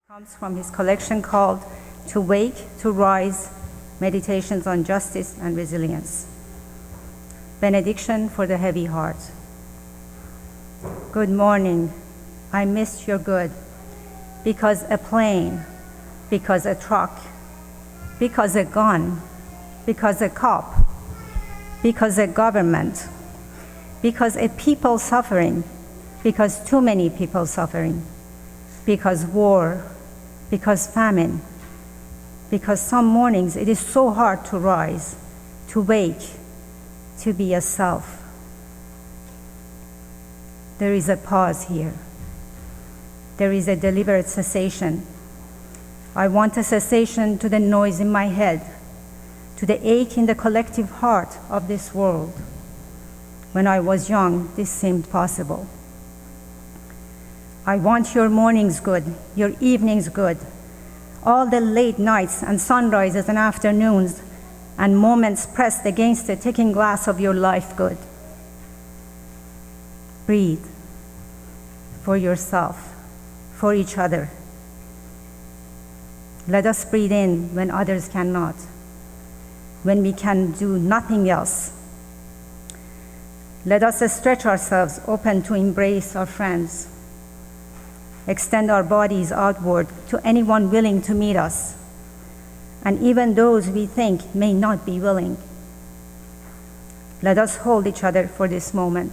Comes from his collection called To Wake, to Rise, Meditations on Justice and Resilience. Benediction for the Heavy Heart. Good morning. I missed your good, because a plane, because a truck, because a gun, because a cop, because a government, because a people suffering, because too many people suffering, because war, because famine, because some mornings it is so hard to rise, to wake, to be a self. There is a pause here. There is a deliberate cessation. I want a cessation to the noise in my head, to the ache in the collective heart of this world. When I was young, this seemed possible. I want your mornings good, your evenings good, all the late nights and sunrises and afternoons and moments pressed against the ticking glass of your life good. Breathe for yourself, for each other. Let us breathe in when others cannot, when we can do nothing else. Let us stretch ourselves open to embrace our friends. Extend our bodies outward to anyone willing to meet us, and even those we think may not be willing. Let us hold each other for this moment,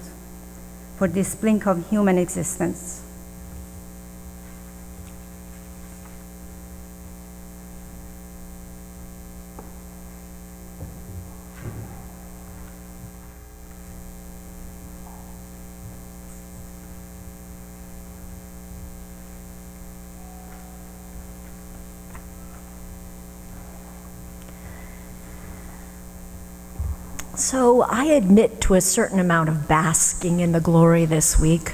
for this blink of human existence. So I admit to a certain amount of basking in the glory this week.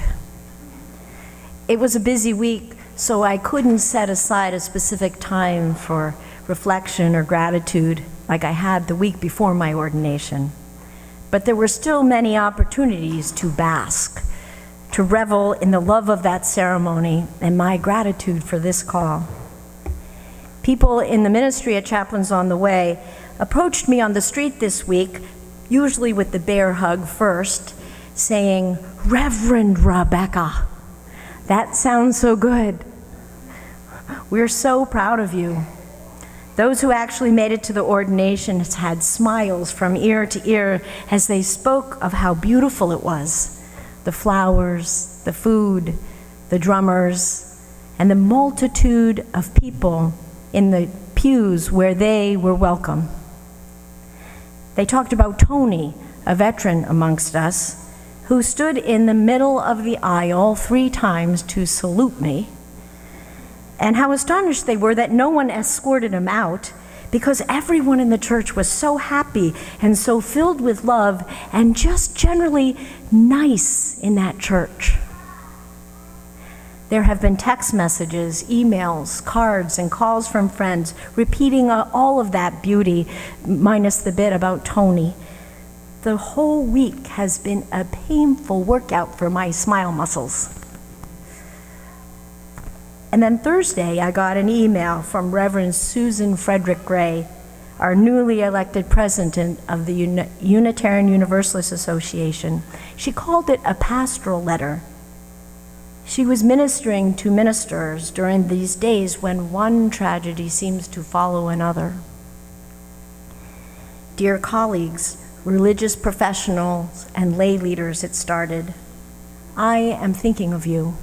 It was a busy week, so I couldn't set aside a specific time for reflection or gratitude like I had the week before my ordination. But there were still many opportunities to bask, to revel in the love of that ceremony and my gratitude for this call. People in the ministry at Chaplains on the Way approached me on the street this week, usually with the bear hug first, saying, "Reverend Rebecca, that sounds so good. We're so proud of you." Those who actually made it to the ordination had smiles from ear to ear as they spoke of how beautiful it was. The flowers, the food, the drummers, and the multitude of people in the pews where they were welcome. They talked about Tony, a veteran amongst us, who stood in the middle of the aisle 3 times to salute me, and how astonished they were that no one escorted him out, because everyone in the church was so happy and so filled with love and just generally nice in that church. There have been text messages, emails, cards, and calls from friends repeating all of that beauty, minus the bit about Tony. The whole week has been a painful workout for my smile muscles. And then Thursday, I got an email from Reverend Susan Frederick Gray, our newly elected president of the Unitarian Universalist Association. She called it a pastoral letter. She was ministering to ministers during these days when one tragedy seems to follow another. Dear colleagues, religious professionals, and lay leaders, it started, I am thinking of you.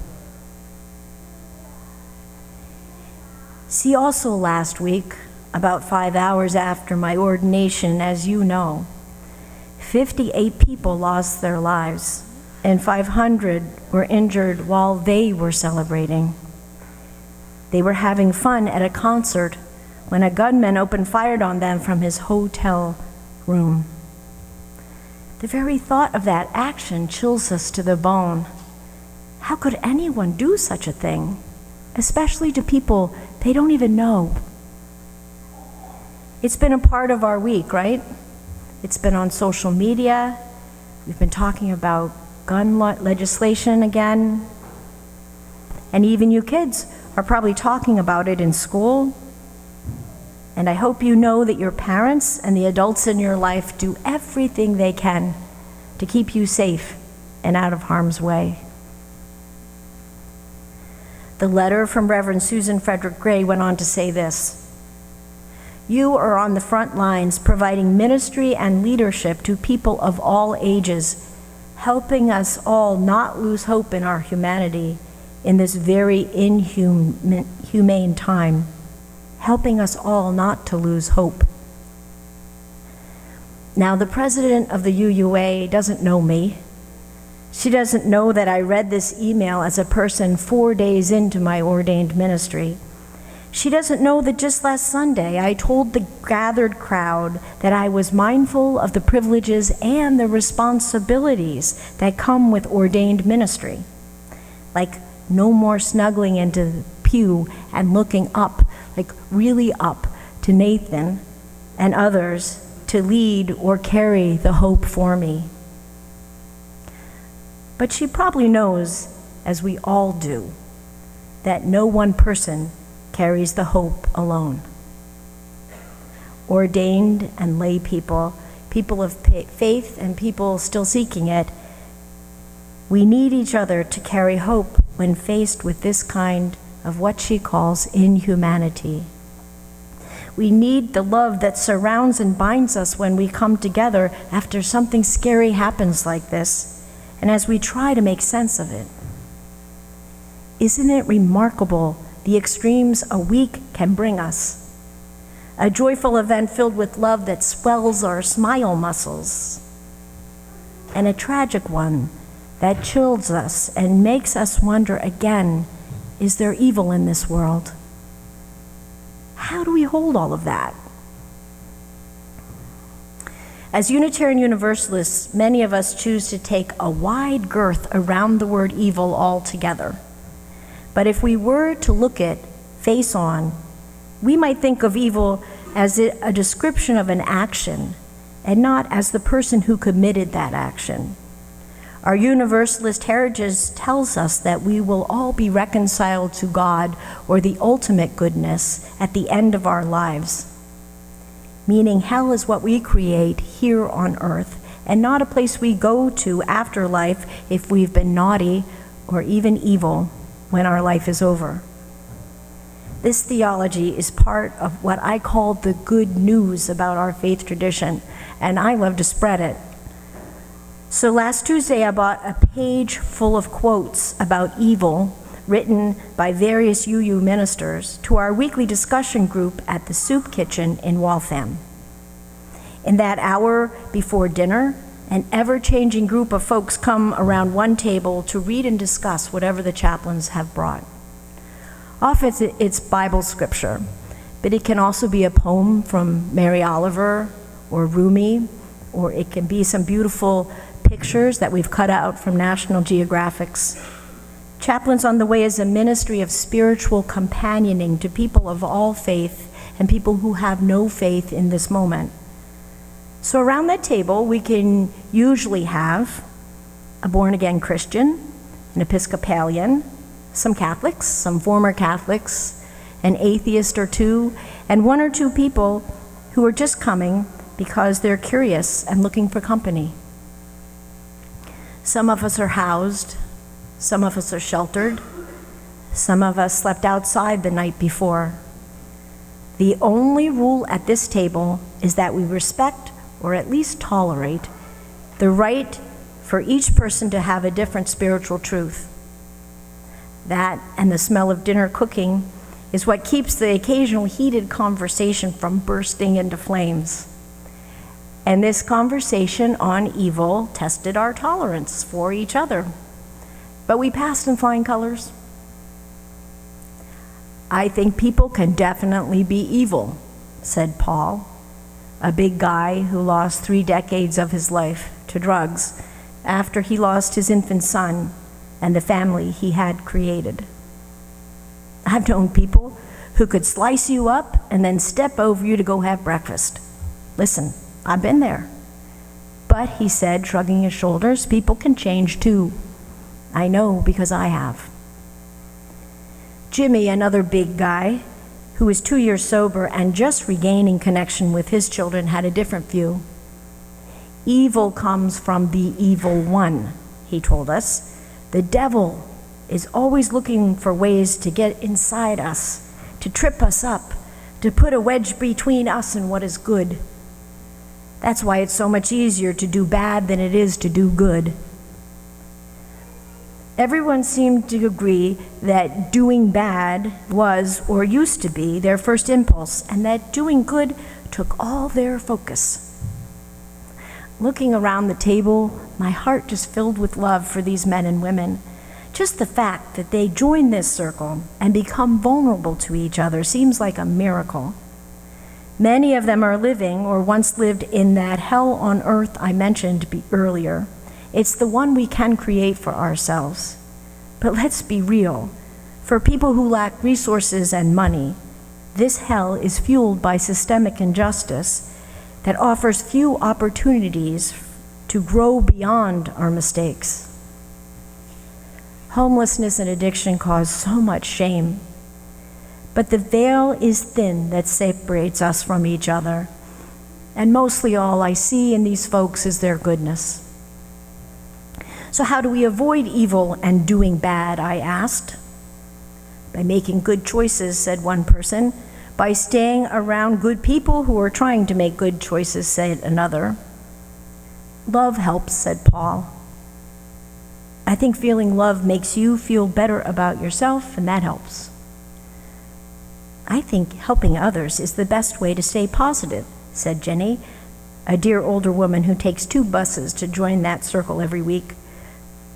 See also last week, about 5 hours after my ordination, as you know, 58 people lost their lives, and 500 were injured while they were celebrating. They were having fun at a concert when a gunman opened fire on them from his hotel room. The very thought of that action chills us to the bone. How could anyone do such a thing, especially to people they don't even know? It's been a part of our week, right? It's been on social media. We've been talking about gun legislation again. And even you kids are probably talking about it in school. And I hope you know that your parents and the adults in your life do everything they can to keep you safe and out of harm's way. The letter from Reverend Susan Frederick Gray went on to say this: "You are on the front lines providing ministry and leadership to people of all ages, helping us all not lose hope in our humanity in this very inhumane time, helping us all not to lose hope." Now, the president of the UUA doesn't know me. She doesn't know that I read this email as a person 4 days into my ordained ministry. She doesn't know that just last Sunday I told the gathered crowd that I was mindful of the privileges and the responsibilities that come with ordained ministry, like no more snuggling into the pew and looking up, like really up, to Nathan and others to lead or carry the hope for me. But she probably knows, as we all do, that no one person carries the hope alone. Ordained and lay people, people of faith and people still seeking it, we need each other to carry hope when faced with this kind of what she calls inhumanity. We need the love that surrounds and binds us when we come together after something scary happens like this, and as we try to make sense of it. Isn't it remarkable the extremes a week can bring us? A joyful event filled with love that swells our smile muscles, and a tragic one that chills us and makes us wonder again, is there evil in this world? How do we hold all of that? As Unitarian Universalists, many of us choose to take a wide girth around the word evil altogether. But if we were to look it face on, we might think of evil as a description of an action and not as the person who committed that action. Our Universalist heritage tells us that we will all be reconciled to God or the ultimate goodness at the end of our lives. Meaning hell is what we create here on earth and not a place we go to after life if we've been naughty or even evil when our life is over. This theology is part of what I call the good news about our faith tradition, and I love to spread it. So last Tuesday, I bought a page full of quotes about evil written by various UU ministers to our weekly discussion group at the Soup Kitchen in Waltham. In that hour before dinner, an ever-changing group of folks come around one table to read and discuss whatever the chaplains have brought. Often it's Bible scripture, but it can also be a poem from Mary Oliver or Rumi, or it can be some beautiful pictures that we've cut out from National Geographic's. Chaplains on the Way is a ministry of spiritual companioning to people of all faith and people who have no faith in this moment. So around that table, we can usually have a born-again Christian, an Episcopalian, some Catholics, some former Catholics, an atheist or two, and one or two people who are just coming because they're curious and looking for company. Some of us are housed, some of us are sheltered, some of us slept outside the night before. The only rule at this table is that we respect, or at least tolerate, the right for each person to have a different spiritual truth. That and the smell of dinner cooking is what keeps the occasional heated conversation from bursting into flames. And this conversation on evil tested our tolerance for each other. But we passed in flying colors. I think people can definitely be evil, said Paul, a big guy who lost 3 decades of his life to drugs after he lost his infant son and the family he had created. I've known people who could slice you up and then step over you to go have breakfast. Listen, I've been there. But, he said, shrugging his shoulders, people can change too. I know because I have. Jimmy, another big guy, who is 2 years sober and just regaining connection with his children, had a different view. Evil comes from the evil one, he told us. The devil is always looking for ways to get inside us, to trip us up, to put a wedge between us and what is good. That's why it's so much easier to do bad than it is to do good. Everyone seemed to agree that doing bad was, or used to be, their first impulse, and that doing good took all their focus. Looking around the table, my heart just filled with love for these men and women. Just the fact that they join this circle and become vulnerable to each other seems like a miracle. Many of them are living or once lived in that hell on earth I mentioned earlier. It's the one we can create for ourselves. But let's be real. For people who lack resources and money, this hell is fueled by systemic injustice that offers few opportunities to grow beyond our mistakes. Homelessness and addiction cause so much shame, but the veil is thin that separates us from each other, and mostly all I see in these folks is their goodness. So how do we avoid evil and doing bad, I asked. By making good choices, said one person. By staying around good people who are trying to make good choices, said another. Love helps, said Paul. I think feeling love makes you feel better about yourself, and that helps. I think helping others is the best way to stay positive, said Jenny, a dear older woman who takes 2 buses to join that circle every week.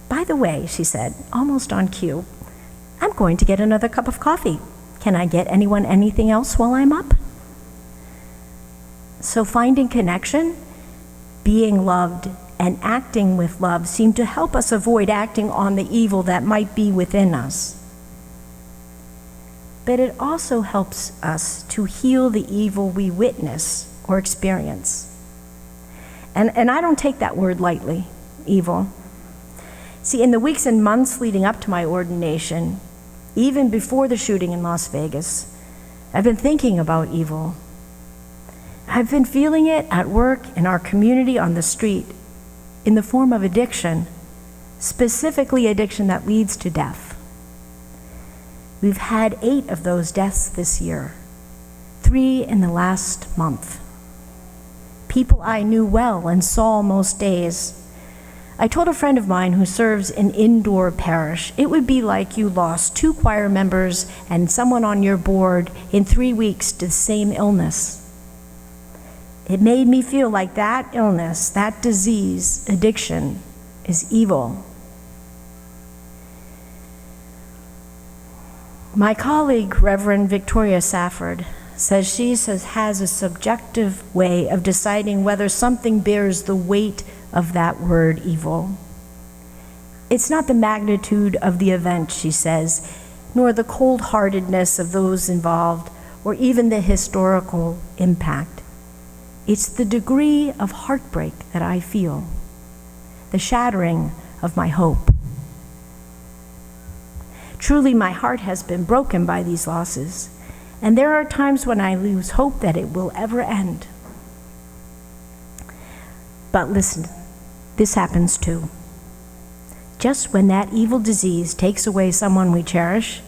By the way, she said, almost on cue, I'm going to get another cup of coffee. Can I get anyone anything else while I'm up? So finding connection, being loved, and acting with love seem to help us avoid acting on the evil that might be within us. But it also helps us to heal the evil we witness or experience. And I don't take that word lightly, evil. See, in the weeks and months leading up to my ordination, even before the shooting in Las Vegas, I've been thinking about evil. I've been feeling it at work, in our community, on the street, in the form of addiction, specifically addiction that leads to death. We've had 8 of those deaths this year, 3 in the last month. People I knew well and saw most days. I told a friend of mine who serves an indoor parish, it would be like you lost 2 choir members and someone on your board in 3 weeks to the same illness. It made me feel like that illness, that disease, addiction, is evil. My colleague, Reverend Victoria Safford, says she has a subjective way of deciding whether something bears the weight of that word evil. It's not the magnitude of the event, she says, nor the cold-heartedness of those involved, or even the historical impact. It's the degree of heartbreak that I feel, the shattering of my hope. Truly, my heart has been broken by these losses, and there are times when I lose hope that it will ever end. But listen, this happens too. Just when that evil disease takes away someone we cherish,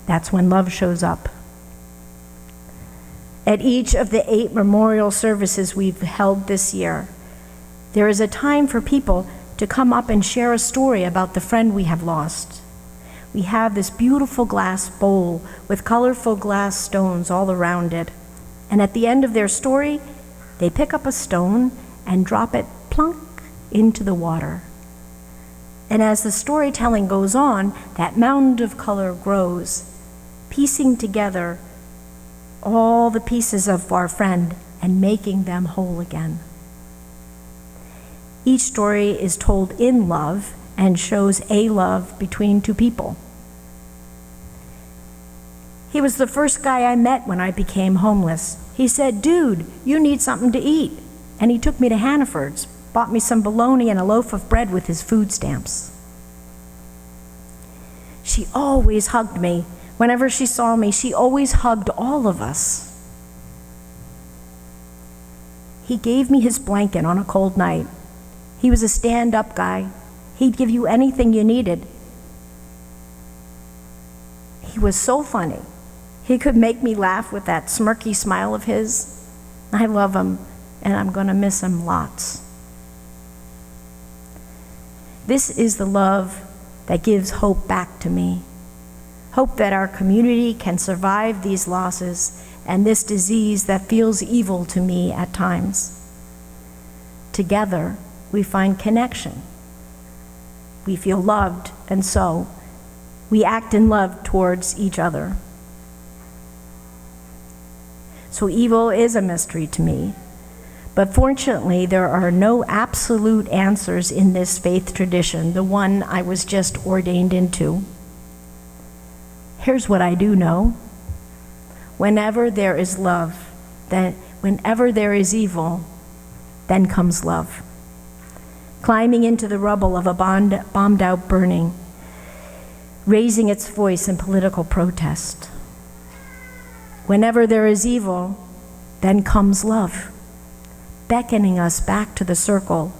that's when love shows up. At each of the 8 memorial services we've held this year, there is a time for people to come up and share a story about the friend we have lost. We have this beautiful glass bowl with colorful glass stones all around it. And at the end of their story, they pick up a stone and drop it plunk into the water. And as the storytelling goes on, that mound of color grows, piecing together all the pieces of our friend and making them whole again. Each story is told in love and shows a love between 2 people. He was the first guy I met when I became homeless. He said, "Dude, you need something to eat." And he took me to Hannaford's, bought me some bologna and a loaf of bread with his food stamps. She always hugged me Whenever she saw me, she always hugged all of us. He gave me his blanket on a cold night. He was a stand-up guy. He'd give you anything you needed. He was so funny. He could make me laugh with that smirky smile of his. I love him, and I'm going to miss him lots. This is the love that gives hope back to me. Hope that our community can survive these losses and this disease that feels evil to me at times. Together, we find connection. We feel loved, and so we act in love towards each other. So evil is a mystery to me, but fortunately, there are no absolute answers in this faith tradition, the one I was just ordained into. Here's what I do know. Whenever there is love, whenever there is evil, then comes love. Climbing into the rubble of a bombed out burning, raising its voice in political protest. Whenever there is evil, then comes love, beckoning us back to the circle,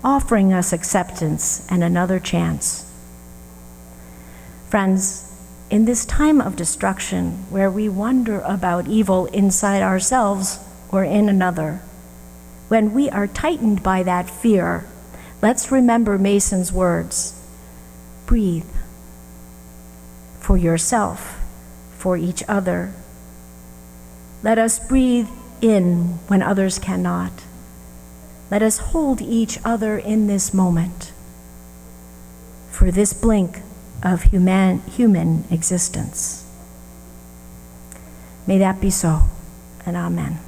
offering us acceptance and another chance. Friends, in this time of destruction, where we wonder about evil inside ourselves or in another, when we are tightened by that fear, let's remember Mason's words: breathe for yourself, for each other. Let us breathe in when others cannot. Let us hold each other in this moment, for this blink of human existence. May that be so, and amen.